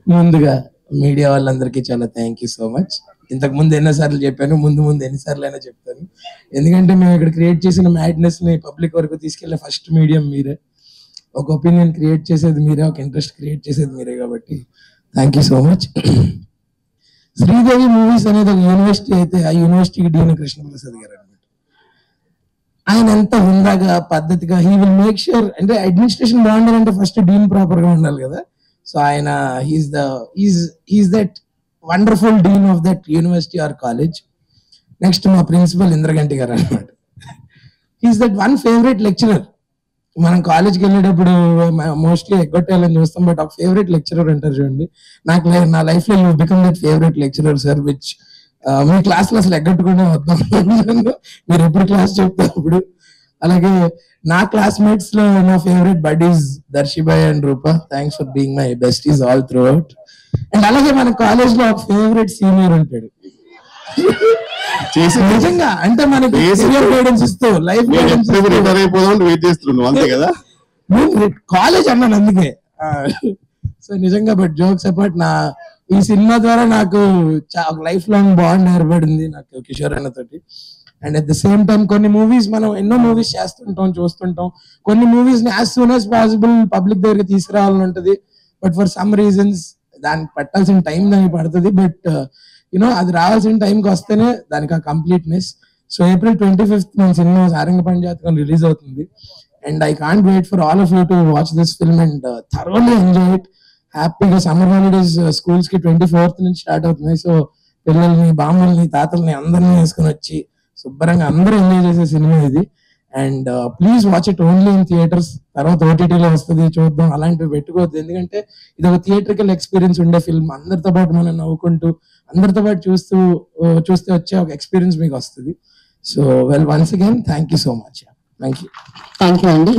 ముందుగా మీడియా వాళ్ళందరికీ చాలా థ్యాంక్ యూ సో మచ్. ఇంతకు ముందు ఎన్నోసార్లు చెప్పాను, ముందు ముందు ఎన్నిసార్లు అయినా చెప్తాను. ఎందుకంటే మేము ఇక్కడ క్రియేట్ చేసిన మ్యాడ్నెస్ ని పబ్లిక్ వరకు తీసుకెళ్లే ఫస్ట్ మీడియం మీరే. ఒక ఒపీనియన్ క్రియేట్ చేసేది మీరే, ఒక ఇంట్రెస్ట్ క్రియేట్ చేసేది మీరే, కాబట్టి thank you so much. Sridevi movies అనేది ఒక యూనివర్సిటీ అయితే ఆ యూనివర్సిటీకి డీన్ కృష్ణప్రసాద్ గారు అనమాట. ఆయన ఎంత హుందాగా పద్ధతిగా హీ విల్ మేక్ ష్యూర్, అంటే అడ్మినిస్ట్రేషన్ బాగుండాలంటే ఫస్ట్ డీన్ ప్రాపర్ గా ఉండాలి కదా. సో ఆయన he's that wonderful dean of that university or college. Next మా ప్రిన్సిపల్ ఇంద్రగంటి గారు అనమాట. He's that one favourite lecturer. మనం కాలేజ్కి వెళ్ళేటప్పుడు మోస్ట్లీ ఎగ్గొట్టాలని చూస్తాం, బట్ ఒక ఫేవరెట్ లెక్చరర్ అంటారు చూడండి. నా లైఫ్ లో you become that favourite lecturer sir, which me class లో అసలు ఎగ్గొట్టుకునే వద్దాం మీరు ఎప్పుడు క్లాస్ చెప్తే అప్పుడు. అలాగే నా క్లాస్మేట్స్ లో నా favourite buddies Darshibai and Roopa. Thanks for being my besties all throughout. And అలాగే మన కాలేజ్ లో ఒక ఫేవరెట్ సీనియర్ ఉంటాడు నిజంగా, అంటే మనకి గైడెన్స్ ఇస్తూ లైఫ్ కాలేజ్ అన్నాను అందుకే. సో నిజంగా బట్ జోక్స్ అపార్ట్, ఈ సినిమా ద్వారా నాకు లైఫ్ లాంగ్ బాండ్ ఏర్పడింది నాకు కిషోర్ అన్న తోటి. And at the same time కొన్ని మూవీస్ మనం ఎన్నో మూవీస్ చేస్తుంటాం, చూస్తుంటాం. కొన్ని మూవీస్ ని as soon as possible public దగ్గరికి తీసుకురావాలని ఉంటుంది, బట్ ఫర్ సమ్ రీజన్స్ దానికి పట్టాల్సిన టైం దానికి పడుతుంది. బట్ యూనో అది రావాల్సిన టైంకి వస్తేనే దానికి ఆ కంప్లీట్నెస్. సో April 25th మన సినిమా సారంగపాణి జాతకం రిలీజ్ అవుతుంది. And I can't wait for all of you to watch this film and thoroughly enjoy it. హ్యాపీగా సమ్మర్ హాలిడేస్ స్కూల్స్ కి 24th నుంచి స్టార్ట్ అవుతున్నాయి. సో పిల్లల్ని, బామ్మల్ని, తాతల్ని అందరినీ వేసుకుని వచ్చి శుభ్రంగా అందరూ ఎంజాయ్ చేసే సినిమా ఇది. And please watch it only in theatres. తర్వాత ఓటీటీలో వస్తుంది, చూద్దాం, అలాంటివి పెట్టుకోవద్దు. ఎందుకంటే ఇది ఒక థియేట్రికల్ ఎక్స్పీరియన్స్ ఉండే ఫిల్మ్. అందరితో పాటు మనం నవ్వుకుంటూ, అందరితో పాటు చూస్తే వచ్చే ఒక ఎక్స్పీరియన్స్ మీకు వస్తుంది. So well, once again thank you so much. Thank you అండి.